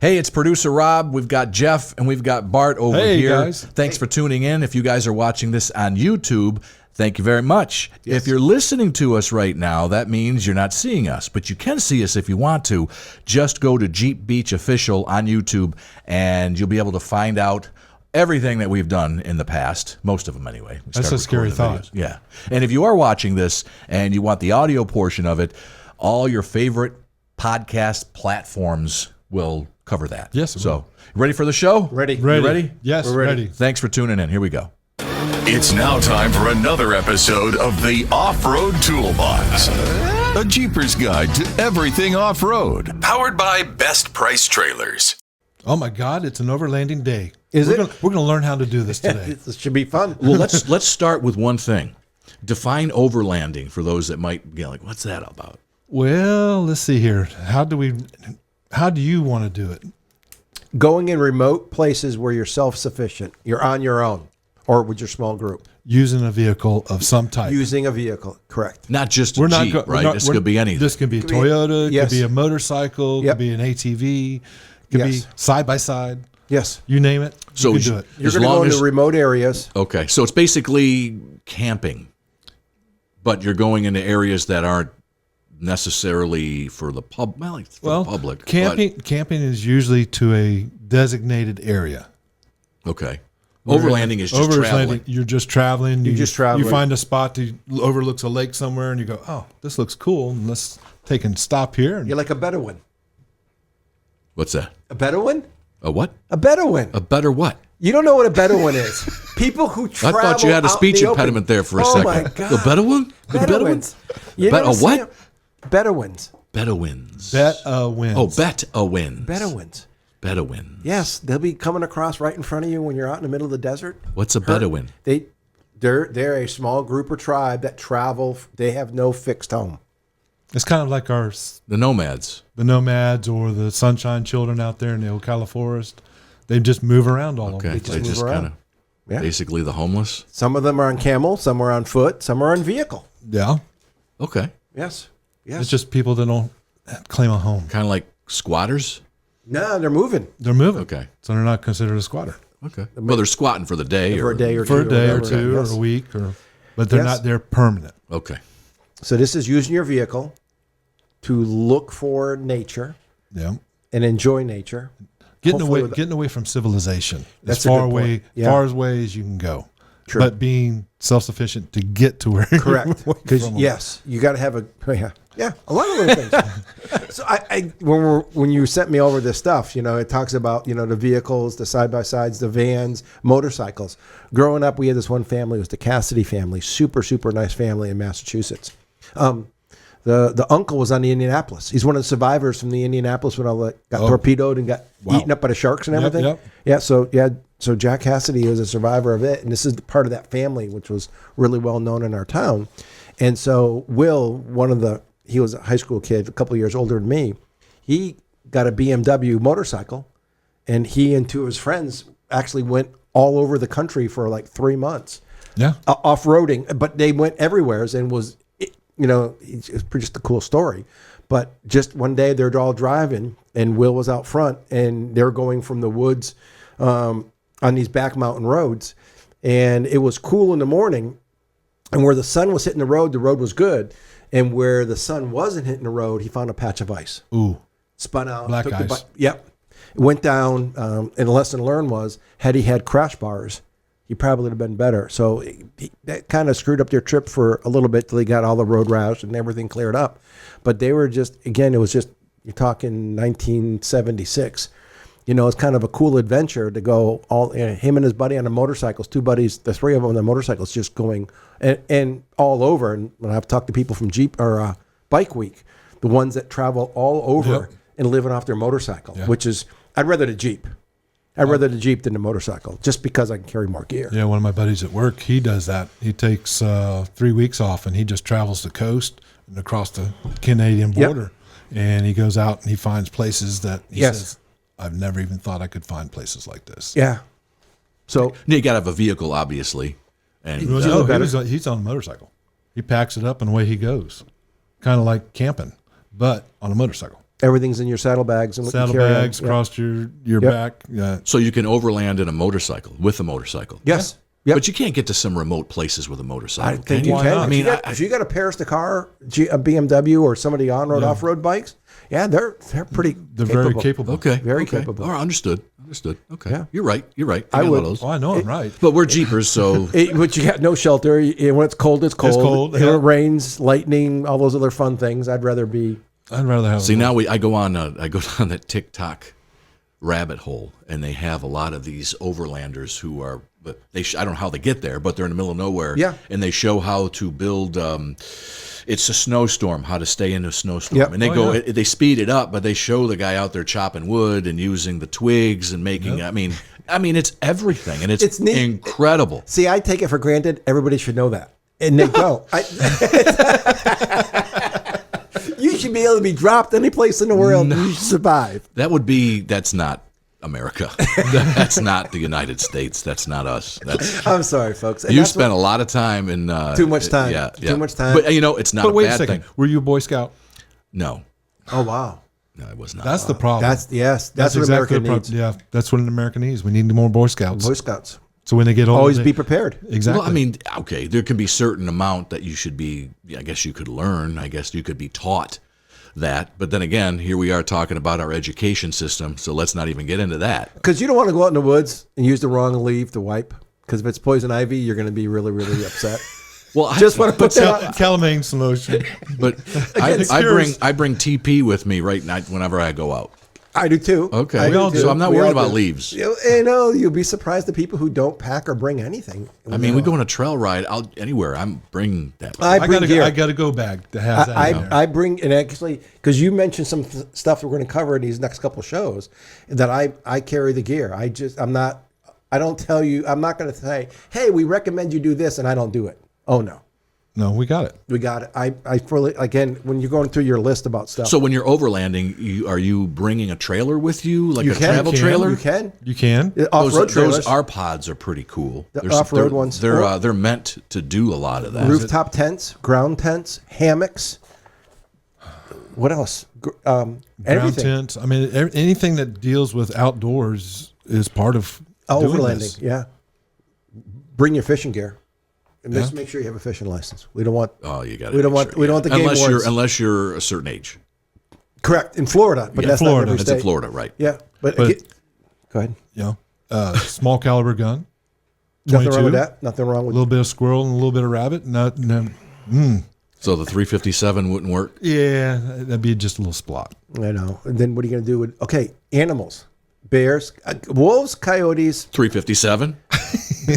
Hey, it's producer Rob. We've got Jeff and we've got Bart over here. Guys. Thanks for tuning in. If you guys are watching this on YouTube, thank you very much. Yes. If you're listening to us right now, that means you're not seeing us, but you can see us if you want to. Just go to Jeep Beach Official on YouTube, and you'll be able to find out everything that we've done in the past, most of them anyway. That's a scary thought. Videos. Yeah. And if you are watching this and you want the audio portion of it, all your favorite podcast platforms will cover that. Yes. So, ready for the show? Ready. You ready? Yes, We're ready. Thanks for tuning in. Here we go. It's now time for another episode of the Off-Road Toolbox. A Jeepers guide to everything off-road. Powered by Best Price Trailers. Oh my God, it's an overlanding day. Is we're it? We're going to learn how to do this today. This should be fun. Well, let's start with one thing. Define overlanding for those that might be like, what's that about? Well, let's see here. How do you want to do it? Going in remote places where you're self-sufficient, you're on your own, or with your small group. Using a vehicle of some type. Using a vehicle, correct. Not just a Jeep, right? This could be anything. This could be a Toyota, it Yes. could be a motorcycle, Yep. could be an ATV, could be Yes. side by side. Yes. You name it, So you can do it. You're As going to long go into as- remote areas. Okay, so it's basically camping, but you're going into areas that aren't necessarily for the pub. Well, it's for the public. Camping is usually to a designated area. But, okay. Overlanding is just traveling. You're just traveling. You're just traveling. You find a spot that overlooks a lake somewhere, and you go, "Oh, this looks cool. And let's take and stop here." And You're like a Bedouin. What's that? A Bedouin? A what? A Bedouin. A better what? You don't know what a Bedouin is. People who I travel thought you had a out in speech the open. impediment there for a Oh second. my God. The Bedouin? The Bedouins. You Be- never a see what? them? Bedouins. Bedouins. wins. Oh, Bet-a-wins. Bedouins. Bedouins. Yes, they'll be coming across right in front of you when you're out in the middle of the desert. What's a Bedouin? They're a small group or tribe that travel. They have no fixed home. It's kind of like The nomads. the nomads or the sunshine children out there in the Ocala forest. They just move around all Okay. over. just move around. kind of Yeah. basically the homeless. Some of them are on camel, some are on foot, some are on vehicle. Yeah, Okay. Yes. Yes. it's just people that don't claim a home. Kind of like squatters. No, they're moving They're moving, Okay. so they're not considered a squatter Okay. Well, they're squatting for the day. for a day or for two. a day or whatever. two Yes. or a week, but they're Yes. not there permanent. Okay. So this is using your vehicle to look for nature Yeah, and enjoy nature. getting Hopefully away, with- getting away from civilization That's as a far good point. away, Yeah. far away as you can go. True. But being self-sufficient to get to where you're Correct. away Because from them. yes, you got to have a a lot of little things. So when you sent me over this stuff, it talks about the vehicles, the side by sides, the vans, motorcycles. Growing up, we had this one family. It was the Cassidy family, super nice family in Massachusetts. The uncle was on the Indianapolis. He's one of the survivors from the Indianapolis when all got torpedoed and got eaten up by the sharks and Yep, everything. yep. So Jack Cassidy is a survivor of it, and this is part of that family, which was really well known in our town. And so Will, he was a high school kid, a couple of years older than me. He got a BMW motorcycle, and he and two of his friends actually went all over the country for like 3 months. Yeah. Off-roading, but they went everywhere and was, it's just a cool story. But just one day they're all driving and Will was out front and they're going from the woods on these back mountain roads. And it was cool in the morning, and where the sun was hitting the road was good. And where the sun wasn't hitting the road, he found a patch of ice. Ooh. Spun out. Black took ice. the Yep. Went down, and the lesson learned was, had he had crash bars, he probably would have been better. So that kind of screwed up their trip for a little bit till he got all the road rash and everything cleared up. But they were just, again, it was just, you're talking 1976. It's kind of a cool adventure to go him and his buddy on the motorcycles, two buddies, the three of them on the motorcycles, just going and all over. And when I've talked to people from Jeep or Bike Week, the ones that travel all over Yep. and living off their motorcycle, Yeah. which is, I'd rather the Jeep. I'd rather the Jeep than the motorcycle, just because I can carry more gear. Yeah, one of my buddies at work, he does that. He takes 3 weeks off and he just travels the coast and across the Canadian border. And he goes out and he finds places that he says, I've never even thought I could find places like this. Yeah. So You got to have a vehicle, obviously. And He's on a motorcycle. He packs it up and away he goes. Kind of like camping, but on a motorcycle. Everything's in your saddlebags and what you carry on. Saddlebags across your back. Yeah. So you can overland in a motorcycle with a motorcycle. Yes. Yep. But you can't get to some remote places with a motorcycle. I think you Why can. not? I mean, if you got a Paris Dakar, a BMW, or some of the on-road, off-road bikes, yeah, they're pretty. They're very capable. okay. Very okay. capable. All right, understood. Okay. Yeah. You're right. I got would- those. Oh, I know I'm right. But we're Jeepers, so But you got no shelter. When it's cold, it's cold. cold, When yeah. it rains, lightning, all those other fun things. I'd rather be. I'd rather have. see now I go down that TikTok rabbit hole, and they have a lot of these overlanders who are. But I don't know how they get there, but they're in the middle of nowhere. Yeah. And they show how to build. It's a snowstorm, how to stay in a snowstorm, Yep. and they they speed it up, but they show the guy out there chopping wood and using the twigs and making. I mean, it's everything, and it's neat. incredible. See, I take it for granted. Everybody should know that, and they don't. You should be able to be dropped any place in the world and you should survive. That's not America. That's not the United States. That's not us. That's I'm sorry, folks. And you that's spent a lot of time in Too much time. Yeah, Too much time. But it's not But a wait a bad second. thing. Were you a Boy Scout? No, Oh wow, no, it was not. That's the problem. that's what exactly America the problem. needs. Yeah, that's what America needs. We need more Boy Scouts. Boy Scouts. So when they get older, Always be prepared. Exactly. Well, I mean, okay, there can be certain amount that you should be. I guess you could learn. I guess you could be taught that. But then again, here we are talking about our education system. So let's not even get into that. Because you don't want to go out in the woods and use the wrong leaf to wipe. Because if it's poison ivy, you're going to be really, really upset. Well, Just want to put that out. Calamine solution. But I bring TP with me right now whenever I go out. I do too. Okay, I do too. so I'm not We worried all about do. leaves. You'll be surprised the people who don't pack or bring anything. I mean, we go on a trail ride out anywhere. I'm bring that. I bring gear. I got a go bag to have that. in there. I bring, and actually, because you mentioned some stuff we're going to cover in these next couple shows, that I carry the gear. I don't tell you, I'm not going to say, hey, we recommend you do this, and I don't do it. Oh, no. No, we got it. We got it. I fully, again, when you're going through your list about stuff. So when you're overlanding, are you bringing a trailer with you, like a travel trailer? You can. You can. Off-road trailers. Those R pods are pretty cool. The off-road ones. They're meant to do a lot of that. Rooftop tents, ground tents, hammocks. What else? Ground Everything. tents. I mean, anything that deals with outdoors is part of doing Overlanding, this. yeah. Bring your fishing gear. And just make sure you have a fishing license. We don't want. Oh, you got it. We don't want the game wards. Unless you're a certain age. Correct in Florida, but Yeah, that's Florida. not every That's state. in Florida, right? Yeah, but But- go ahead. You know, small caliber gun. Nothing wrong 22, with that. Nothing wrong A with. little bit of squirrel and a little bit of rabbit. So the 357 wouldn't work. Yeah, that'd be just a little splot. I know. And then what are you going to do with? Okay, animals, bears, wolves, coyotes. 357.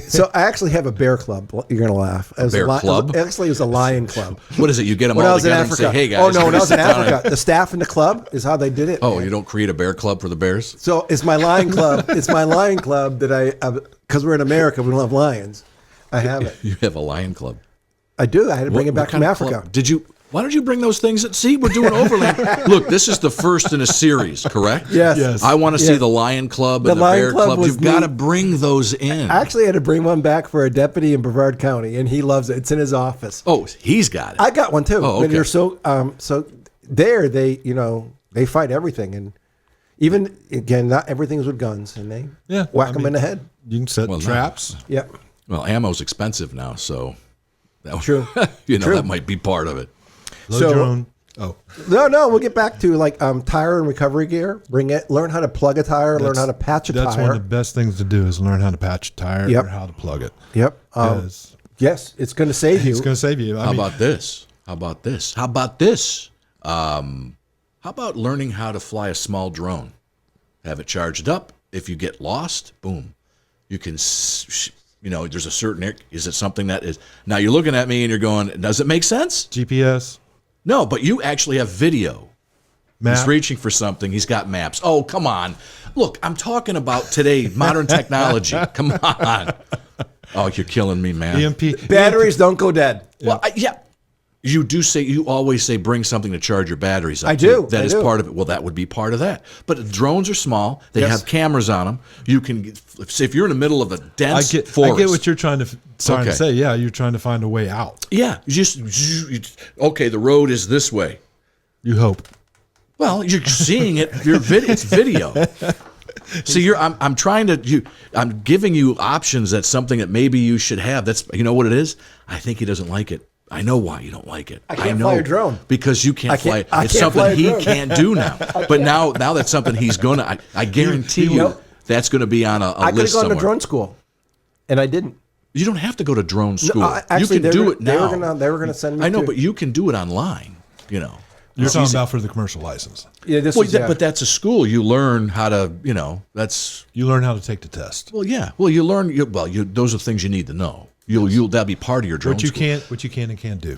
So I actually have a bear club. You're going to laugh. It was bear club? Actually, it was a lion club. What is it? You get them When I all was in together and Africa. say, "Hey guys." Oh no, when I was in sit down and- Africa, the staff in the club is how they did it. Oh, man. you don't create a bear club for the bears? So it's my lion club. It's my lion club that because we're in America, we don't have lions. I have it. You have a lion club. I do. I had to bring it back from kind of Africa. club? Did you? Why don't you bring those things? See, we're doing overland. Look, this is the first in a series, correct? Yes. Yes. I want to see Yes. the lion club The and the lion bear club club. was You've got to neat. bring those in. I actually had to bring one back for a deputy in Brevard County, and he loves it. It's in his office. Oh, he's got it. I got one too. Oh, And okay. you're so there they fight everything, and even again, not everything's with guns, and they whack them in the head. You can set Well, no. traps. Yep. Well, ammo's expensive now, so that True. True. that might be part of it. Load So- your own. Oh, No, we'll get back to like tire and recovery gear. Bring it. Learn how to plug a tire. Learn how to patch a that's tire. one of the best things to do is learn how to patch a tire Yep. or how to plug it. Yep. 'Cause Yes, it's going to save you. it's going to save you. I How mean, about this? How about this? How about this? How about learning how to fly a small drone? Have it charged up. If you get lost, boom, you can. There's a certain. Is it something that is? Now you're looking at me and you're going. Does it make sense? GPS, No, but you actually have video. map. He's reaching for something. He's got maps. Oh, come on. Look, I'm talking about today, modern technology. Come on. Oh, you're killing me, man. EMP. Batteries don't go dead. Well, yeah. You always say bring something to charge your batteries up. I do, That I is do. part of it. Well, that would be part of that. But drones are small. They Yes. have cameras on them. You can, if you're in the middle of a I dense get forest. what you're trying to Okay. say. Yeah, you're trying to find a way out. Yeah. Okay, the road is this way. You hope. Well, you're seeing it. It's video. See, I'm trying to. I'm giving you options. That's something that maybe you should have. That's what it is. I think he doesn't like it. I know why you don't like it. I can't know fly a drone because you can't fly. I It's can't fly something a he drone. can't do now. But now that's something he's gonna. I guarantee you that's going to be on a I could have list gone somewhere. to drone school, and I didn't. You don't have to go to drone school. Actually, you can do it now. They were gonna send me. I know, to, but you can do it online. You're It's talking easy. about for the commercial license. yeah, this Well, was, but that's a school. You learn how to. That's You learn how to take the test. well, yeah. Well, you learn. Those are things you need to know. That'll be part of your drone. What you school. can and can't do.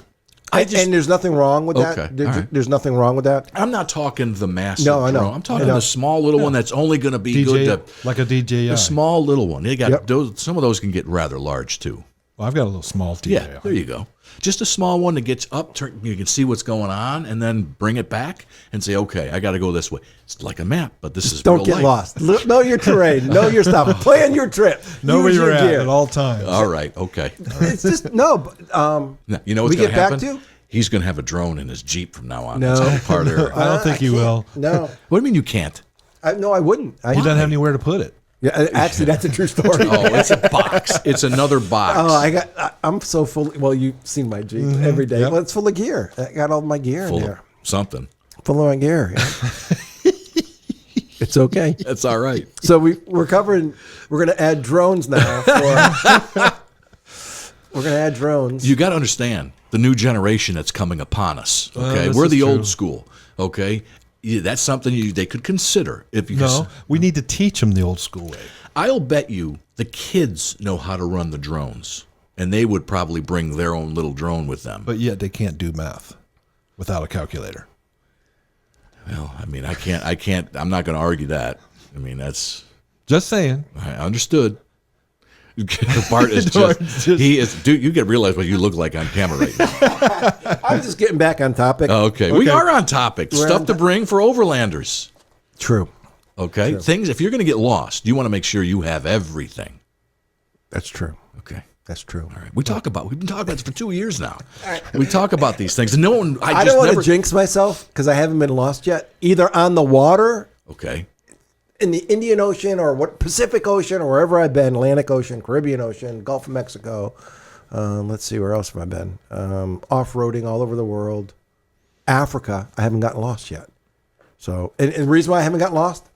and there's nothing wrong with that. Okay, all right. There's nothing wrong with that. I'm not talking the massive No, I know. drone. I'm talking I know. the small little one that's only going to be good. like a DJI. The small little one. They got Yep. those. Some of those can get rather large too. Well, I've got a little small DJI. Yeah, there you go. Just a small one that gets up. You can see what's going on, and then bring it back and say, "Okay, I got to go this way." It's like a map, but this is Don't real get life. lost. Know your terrain. Know your stuff. Plan your trip. Know where Use you're your at gear. at all times. All right, okay. It's just no. But, Now, you know what's we going get to happen? back to? He's going to have a drone in his Jeep from now on. No. That's all part of it. I don't think he will. No, What do you mean you can't? no, I wouldn't. He doesn't have anywhere to put it. Yeah, actually, that's a true story. Oh, it's a box. It's another box. Oh, I'm so full. Well, you've seen my Jeep every day. Yep. Well, it's full of gear. I got all my gear Full in of there. something. Full of my gear. Yeah. It's okay. That's all right. So we're covering. We're going to add drones now. We're going to add drones. You got to understand the new generation that's coming upon us. Okay, this we're is the true. old school. Okay, that's something they could consider. If you No, we need to teach them the old school way. I'll bet you the kids know how to run the drones, and they would probably bring their own little drone with them. But yet they can't do math without a calculator. Well, I mean, I can't. I'm not going to argue that. I mean, that's Just saying. I understood. Bart is he is. Dude, you get to realize what you look like on camera right now. I'm just getting back on topic. Okay, we are on topic. We're Stuff on to bring for overlanders. True. Okay, things. If you're going to get lost, you want to make sure you have everything. That's true. Okay. That's true. All right. We've been talking about this for 2 years now. We talk about these things. And no one. I just don't want never. to jinx myself because I haven't been lost yet, either on the water, Okay. in the Indian Ocean, or Pacific Ocean, or wherever I've been, Atlantic Ocean, Caribbean Ocean, Gulf of Mexico. Let's see, where else have I been? Off-roading all over the world. Africa, I haven't gotten lost yet. So, and the reason why I haven't gotten lost,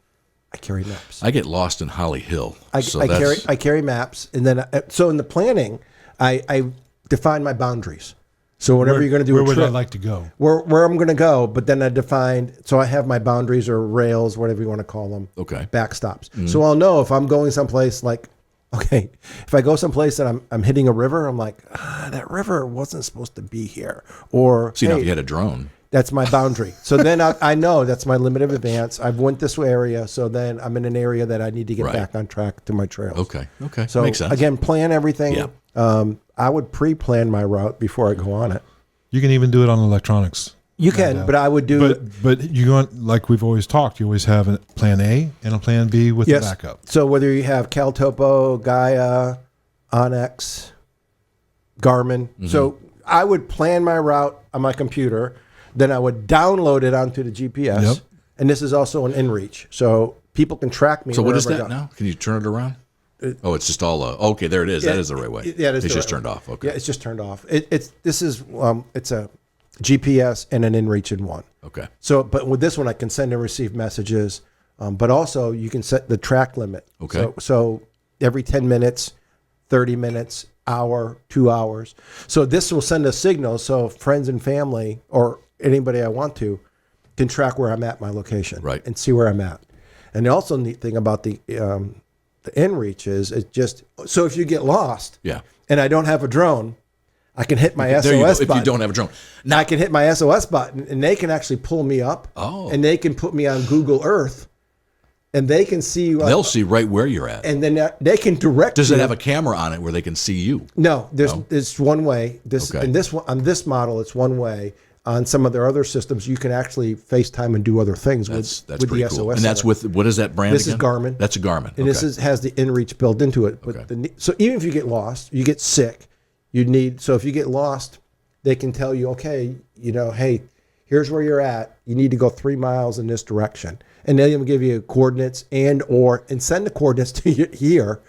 I carry maps. I get lost in Holly Hill. I carry maps, and then so in the planning, I define my boundaries. So whenever you're going to do where a would trip, I like to go? where I'm going to go, but then I define. So I have my boundaries or rails, whatever you want to call them. Okay. Backstops. So I'll know if I'm going someplace like, okay, if I go someplace that I'm hitting a river, I'm like, that river wasn't supposed to be here, or See, now hey, if you had a drone. that's my boundary. So then I know that's my limit of advance. I've went this area, so then I'm in an area that I need to get Right. back on track to my trails. Okay. So Makes sense. again, plan everything. Yeah. I would pre-plan my route before I go on it. You can even do it on electronics. You can, but I would do But you want, like we've always talked, you always have a plan A and a plan B with yes. the backup. So whether you have CalTopo, Gaia, Onyx, Garmin, so I would plan my route on my computer. Then I would download it onto the GPS. Yep. And this is also an inReach, so people can track me. So what is wherever I that go. now? Can you turn it around? Oh, it's just all. Okay, there it is. That is the right way. Yeah, it is It's the just right turned way. off. Okay. Yeah, it's just turned off. It's a GPS and an inReach in one. Okay. So, but with this one, I can send and receive messages, but also you can set the track limit. Okay. So every 10 minutes, 30 minutes, hour, 2 hours. So this will send a signal so friends and family or anybody I want to can track where I'm at, my location, Right. and see where I'm at. And the also neat thing about the inReach is it just so if you get lost, Yeah. and I don't have a drone, I can hit my There you go. SOS If button. you don't have a drone. Now I can hit my SOS button, and they can actually pull me up. Oh. And they can put me on Google Earth, and they can see. They'll see right where you're at. And then they can direct. Does you. it have a camera on it where they can see you? No, there's one way. This Okay. and this one on this model, it's one way. On some of their other systems, you can actually FaceTime and do other things That's with pretty the cool. SOS. And that's setup. with what is that brand? This is again? Garmin. That's a Garmin. And this has the inReach built into it. But Okay. so even if you get lost, you get sick, you need. So if you get lost, they can tell you, okay, hey, here's where you're at. You need to go 3 miles in this direction. And then they'll give you coordinates and send the coordinates to you here.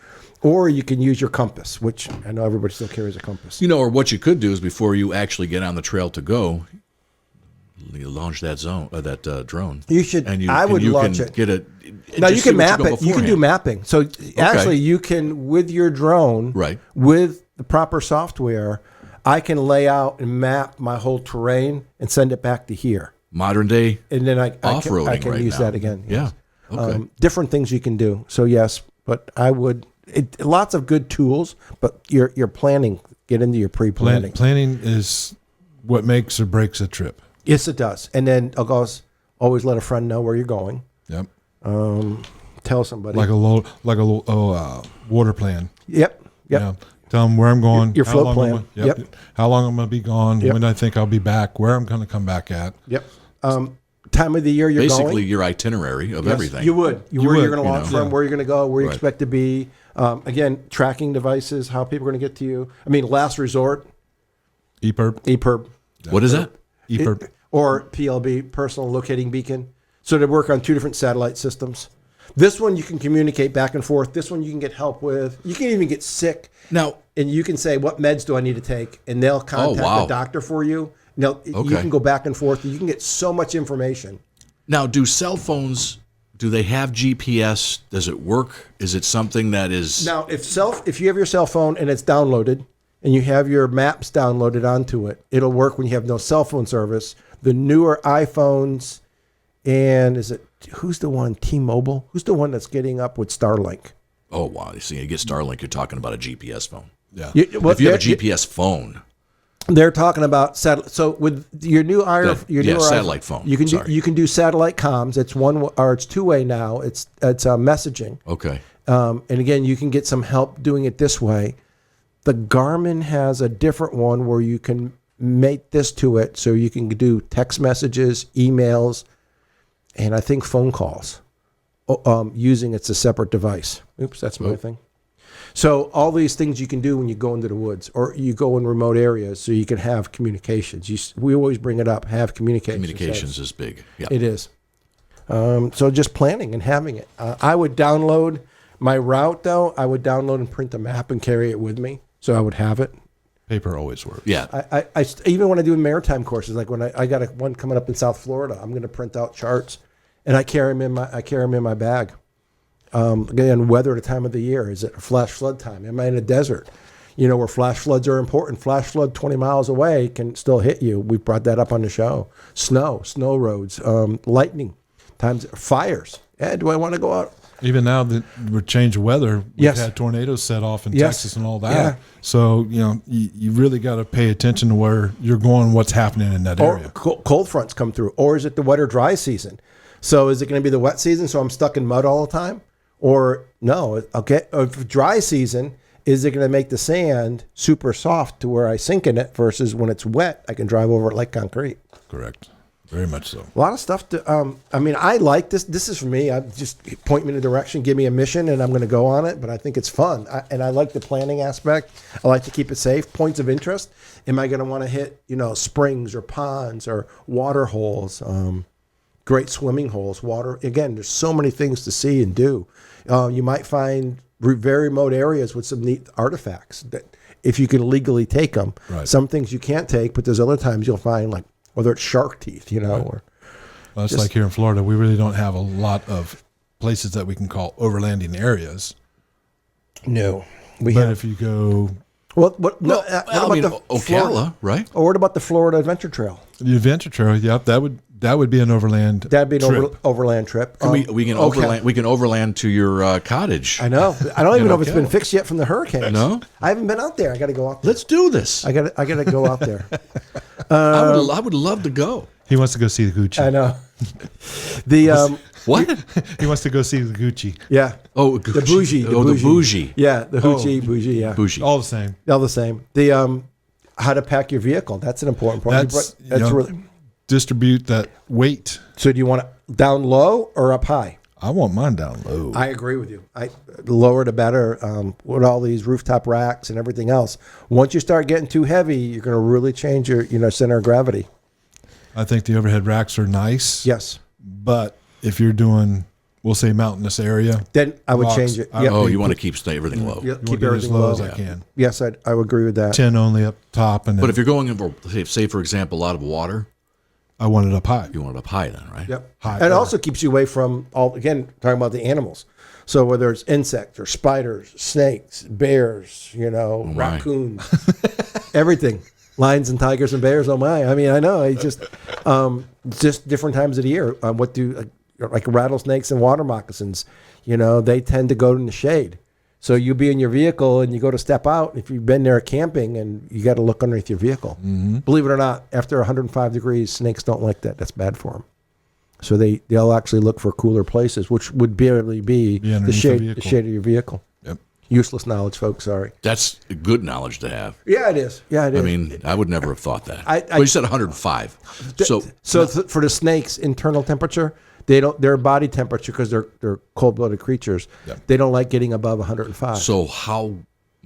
Or you can use your compass, which I know everybody still carries a compass. Or what you could do is before you actually get on the trail to go, you launch that drone. You should. And I would launch it. Get it. Now you can map it. You can do mapping. So actually, you can with your drone, right, with the proper software, I can lay out and map my whole terrain and send it back to here. Modern day, and then I off-roading can right use now. that again. Yes. Yeah. Okay. Different things you can do. So yes, but I would. Lots of good tools, but your planning. Get into your pre-planning. Planning is what makes or breaks a trip. Yes, it does. And then always let a friend know where you're going. Yep. Tell somebody. Like a water plan. Yep. Yep. Yeah. Tell them where I'm going. Your float plan. Yep. How long I'm going to be gone. Yep. When I think I'll be back. Where I'm going to come back at. Yep. Time of the year you're going. Basically, your itinerary of everything. You would. Where you're going to launch from, yeah. where you're going to go, where you expect to be. Again, tracking devices, how people are going to get to you. I mean, last resort. EPIRB. What is that? EPIRB. Or PLB, personal locating beacon. So they work on 2 different satellite systems. This one you can communicate back and forth. This one you can get help with. You can even get sick. Now, and you can say, what meds do I need to take? And they'll contact the doctor for you. Now, you can go back and forth. You can get so much information. Now, do cell phones, do they have GPS? Does it work? Is it something that is... Now, if you have your cell phone and it's downloaded and you have your maps downloaded onto it, it'll work when you have no cell phone service. The newer iPhones, and who's the one, T-Mobile? Who's the one that's getting up with Starlink? Oh, wow. You see, you get Starlink, you're talking about a GPS phone. Yeah. If you have a GPS phone... They're talking about satellite. So with your new satellite phone. you can do satellite comms. It's it's 2-way now. It's messaging. Okay. And again, you can get some help doing it this way. The Garmin has a different one where you can mate this to it, so you can do text messages, emails, and I think phone calls. Using it's a separate device. Oops, that's my thing. So all these things you can do when you go into the woods or you go in remote areas, so you can have communications. We always bring it up, have communications. Communications is big. Yeah. It is. So just planning and having it. I would download my route, though. I would download and print a map and carry it with me, so I would have it. Paper always works. Yeah. I even when I do maritime courses, like when I got one coming up in South Florida, I'm going to print out charts, and I carry them in my bag. Again, weather at a time of the year. Is it a flash flood time? Am I in a desert? Where flash floods are important. Flash flood 20 miles away can still hit you. We brought that up on the show. Snow roads, lightning, times fires. Yeah, do I want to go out? Even now that we're changing weather, we've had tornadoes set off in Texas and all that. Yeah. So, you really got to pay attention to where you're going, what's happening in that area. Cold fronts come through. Or is it the wet or dry season? So is it going to be the wet season so I'm stuck in mud all the time? Or no, okay, if dry season, is it going to make the sand super soft to where I sink in it versus when it's wet, I can drive over it like concrete? Correct. Very much so. A lot of stuff to, I like this. This is for me. I just point me in a direction, give me a mission, and I'm going to go on it. But I think it's fun. And I like the planning aspect. I like to keep it safe. Points of interest. Am I going to want to hit, springs or ponds or water holes, great swimming holes, water. Again, there's so many things to see and do. You might find very remote areas with some neat artifacts that if you can legally take them. Right. Some things you can't take, but there's other times you'll find, like, whether it's shark teeth, Right. or... Well, it's like here in Florida, we really don't have a lot of places that we can call overlanding areas. No. If you go... Ocala, right? Or what about the Florida Adventure Trail? The Adventure Trail, yep, that would be an overland. That'd be an overland trip. We can overland. We can overland to your cottage. I know. I don't even know if it's been fixed yet from the hurricane. No, I haven't been out there. I got to go out there. Let's do this. I got to go out there. I would love to go. He wants to go see the Gucci. I know. What? He wants to go see the Gucci. Yeah. Oh, Gucci. The bougie. The bougie. Yeah, the Gucci bougie. Yeah. Bougie. All the same. All the same. The how to pack your vehicle. That's an important point. That's really distribute that weight. So do you want it down low or up high? I want mine down low. I agree with you. The lower the better. With all these rooftop racks and everything else, once you start getting too heavy, you're going to really change your center of gravity. I think the overhead racks are nice. Yes. But if you're doing, we'll say mountainous area, Then I would rocks, change it. I Yep. would Oh, you want to keep everything low. Yep, You want keep to get as everything low low. as I can. Yes, I would agree with that. 10 only up top, and then But if you're going in for, say for example, a lot of water, I want it up high. you want it up high then, right? Yep. High And it or- also keeps you away from all, again, talking about the animals. So whether it's insects or spiders, snakes, bears, my. raccoons, everything, lions and tigers and bears. Oh my! I mean, I know. I just different times of the year. What do like rattlesnakes and water moccasins? They tend to go in the shade. So you be in your vehicle and you go to step out. If you've been there camping and you got to look underneath your vehicle, believe it or not, after 105 degrees, snakes don't like that. That's bad for them. So they'll actually look for cooler places, which would barely be the underneath shade the the shade of your vehicle. Yep. Useless knowledge, folks. Sorry. That's good knowledge to have. Yeah, it is. Yeah, it is. I mean, I would never have thought that. I- Well, you said 105. For the snake's internal temperature, their body temperature, because they're cold-blooded creatures, they don't like getting above 105. So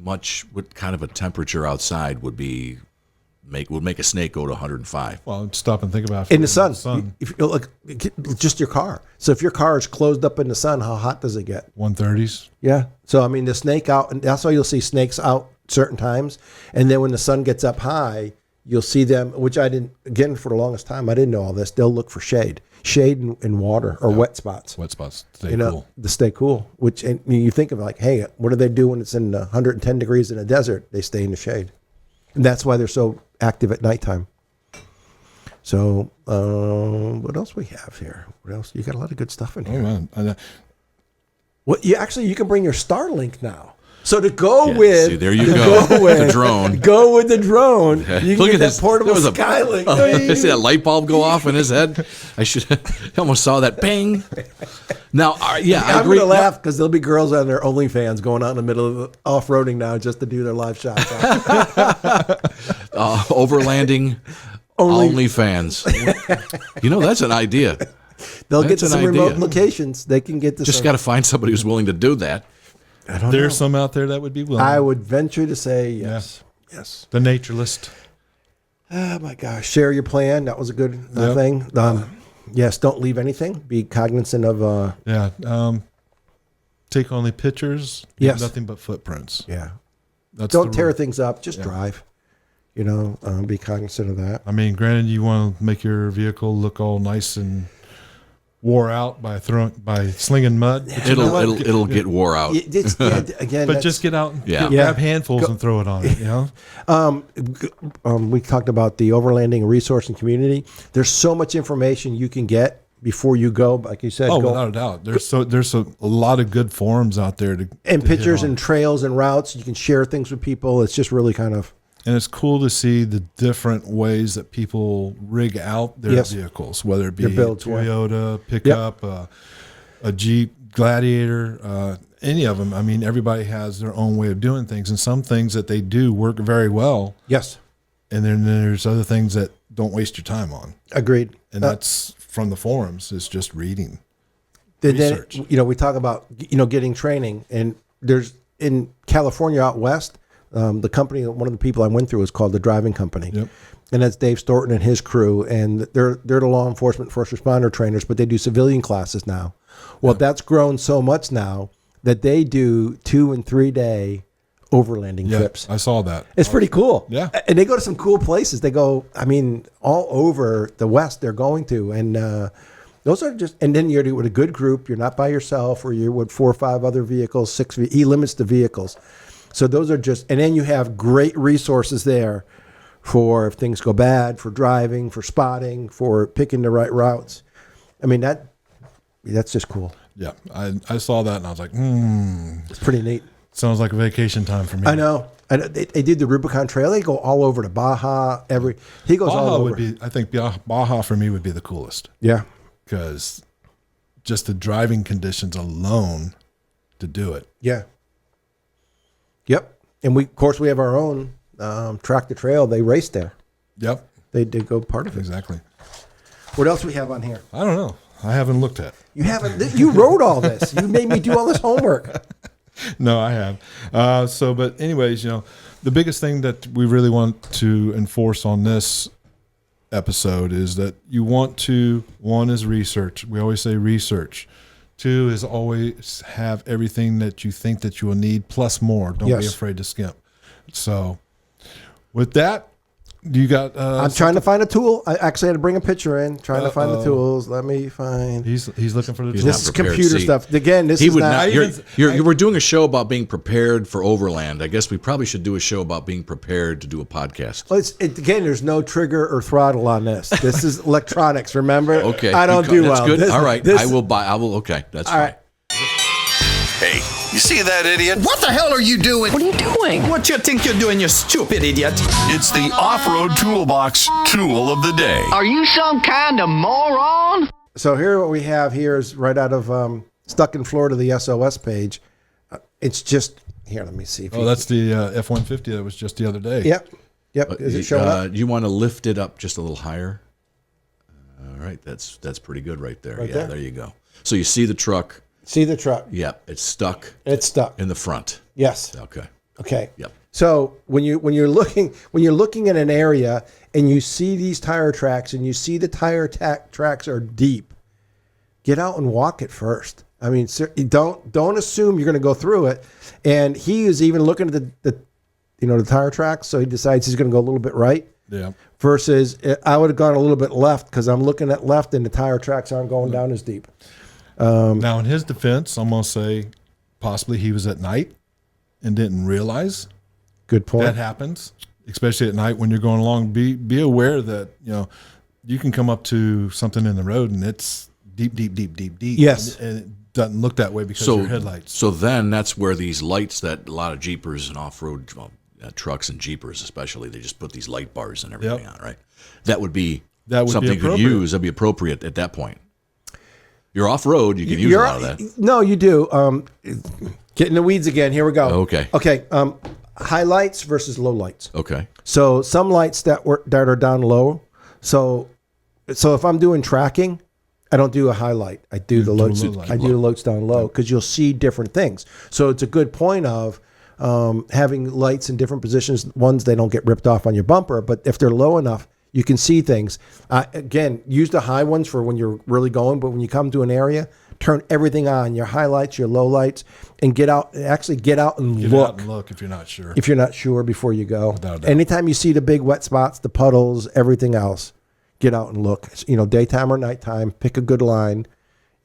what kind of a temperature outside would make a snake go to 105? Well, stop and think about it. in the sun, if you look, just your car. So if your car is closed up in the sun, how hot does it get? 130s. Yeah. So I mean, the snake out, and that's why you'll see snakes out certain times, and then when the sun gets up high, you'll see them. Which I didn't. Again, for the longest time, I didn't know all this. They'll look for shade and water or wet spots. Wet spots. Stay cool. To stay cool. Which, and you think of like, hey, what do they do when it's in 110 degrees in a desert? They stay in the shade, and that's why they're so active at nighttime. So, what else we have here? What else? You got a lot of good stuff in Oh, here. man. Well, you can bring your Starlink now. So to go Yeah, with, see, there you go. The drone. Go with the drone. You can Look get at that this. portable There was Skylink. See that light bulb go off in his head? I almost saw that bing. Now, I I'm agree. going to laugh because there'll be girls on their OnlyFans going out in the middle of the off-roading now just to do their live shots. Overlanding OnlyFans. That's an idea. They'll get That's to an some idea. remote locations. They can get to Just some. got to find somebody who's willing to do that. I don't know. There's some out there that would be willing. I would venture to say yes. Yes. The naturalist. Oh my gosh. Share your plan. That was a good Yep. thing. Yes. Don't leave anything. Be cognizant of. Yeah. Take only pictures. leave Yes. Nothing but footprints. Yeah. That's Don't the tear rule. things up. Just drive. Be cognizant of that. I mean, granted, you want to make your vehicle look all nice and wore out by slinging mud. But, It'll get wore out. Again, but just get out and Yeah. grab handfuls and throw it on it. we talked about the Overlanding resource and community. There's so much information you can get before you go. Like you said, Oh, go, without a doubt. There's a lot of good forums out there and to hit pictures on. and trails and routes. You can share things with people. It's just really kind of. And it's cool to see the different ways that people rig out their Yes. vehicles, whether it be Their builds, yeah. Toyota, pickup, a Jeep, Gladiator, any of them. I mean, everybody has their own way of doing things, and some things that they do work very well, Yes. and then there's other things that don't waste your time on. Agreed. And that's from the forums. It's just reading. Then, research. we talk about, getting training, and there's in California out west, the company, one of the people I went through is called the Driving Company. Yep. And that's Dave Storton and his crew. And they're the law enforcement first responder trainers, but they do civilian classes now. Well, that's grown so much now that they do 2 and 3 day overlanding Yeah, trips. I saw that. It's pretty cool. Yeah. And they go to some cool places. They go, all over the West they're going to. And those are just, and then you're with a good group. You're not by yourself, or you're with 4 or 5 other vehicles, he limits the vehicles. So those are just, and then you have great resources there for if things go bad, for driving, for spotting, for picking the right routes. I mean, that's just cool. Yeah, I saw that and I was like, It's pretty neat. sounds like a vacation time for me. I know. They did the Rubicon Trail. They go all over to Baja. He goes all Baja over. would be, I think Baja for me would be the coolest, Yeah. because just the driving conditions alone to do it. Yeah. Yep. And we have our own track the trail. They race there. Yep, They did go part of it. exactly. What else we have on here? I don't know. I haven't looked at. You haven't. You wrote all this. You made me do all this homework. No, I have. But anyways, the biggest thing that we really want to enforce on this episode is that you want to, one is research. We always say research. Two is always have everything that you think that you will need plus more. Don't be afraid to skimp. So with that, you got I'm trying to find a tool. I actually had to bring a picture in, trying to find the tools. Let me find. He's looking for the He's tools. This is computer stuff. Again, this He is would not. not. You were doing a show about being prepared for Overland. I guess we probably should do a show about being prepared to do a podcast. Well, again, there's no trigger or throttle on this. This is electronics. Remember? Okay, I don't do that's well. good. This- All right, this- I will buy. I will. Okay, that's All fine. right. Hey, you see that idiot? What the hell are you doing? What are you doing? What you think you're doing, you stupid idiot? It's the Off-Road Toolbox Tool of the Day. Are you some kind of moron? So here, what we have here is right out of Stuck in Florida, the SOS page. It's just here. Let me see. If That's the F-150 that was just the other day. Yep. Is it showing up? You want to lift it up just a little higher? All right, that's pretty good right there. Right yeah, there? you go. So you see the truck. See the truck? Yep, it's stuck It's stuck. in the front. Yes. Okay. Okay. Yep. So when you're looking at an area and you see these tire tracks and you see the tire tracks are deep, get out and walk it first. I mean, don't assume you're going to go through it. And he is even looking at the tire tracks, so he decides he's going to go a little bit right. Yeah. Versus, I would have gone a little bit left because I'm looking at left and the tire tracks aren't going down as deep. Now, in his defense, I'm going to say possibly he was at night and didn't realize. Good point. That happens, especially at night when you're going along. Be aware that you can come up to something in the road and it's deep. Yes. and it doesn't look that way because of your headlights. So then that's where these lights that a lot of Jeepers and off-road trucks and Jeepers especially, they just put these light bars and everything on, right? That would be something you could use. That'd be appropriate at that point. You're off-road, you can use a lot of that. No, you do. Get in the weeds again. Here we go. Okay. Okay. Highlights versus low lights. Okay. So some lights that are down low. So if I'm doing tracking, I don't do a highlight. I do the low. I do the loads down low because you'll see different things. So it's a good point of having lights in different positions. Ones they don't get ripped off on your bumper, but if they're low enough, you can see things. Again, use the high ones for when you're really going, but when you come to an area, turn everything on, your highlights, your low lights, and get out and look if you're not sure. If you're not sure before you go. Without a doubt. Anytime you see the big wet spots, the puddles, everything else, get out and look. Daytime or nighttime, pick a good line.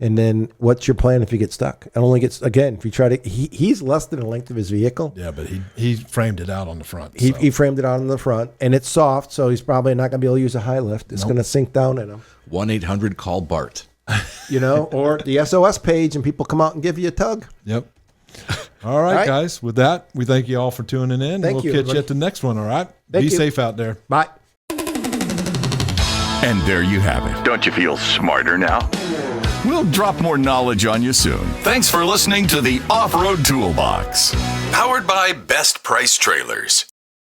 And then what's your plan if you get stuck? It only gets, again, if you try to, he's less than the length of his vehicle. Yeah, but he framed it out on the front. He framed it out on the front, and it's soft, so he's probably not going to be able to use a high lift. It's going to sink down in him. 1-800-CALL-BART. Or the SOS page, and people come out and give you a tug. Yep. All right, guys. With that, we thank you all for tuning in. Thank we'll you, catch everybody. you at the next one, all right? Thank Be you. safe out there. Bye. And there you have it. Don't you feel smarter now? We'll drop more knowledge on you soon. Thanks for listening to the Off-Road Toolbox. Powered by Best Price Trailers.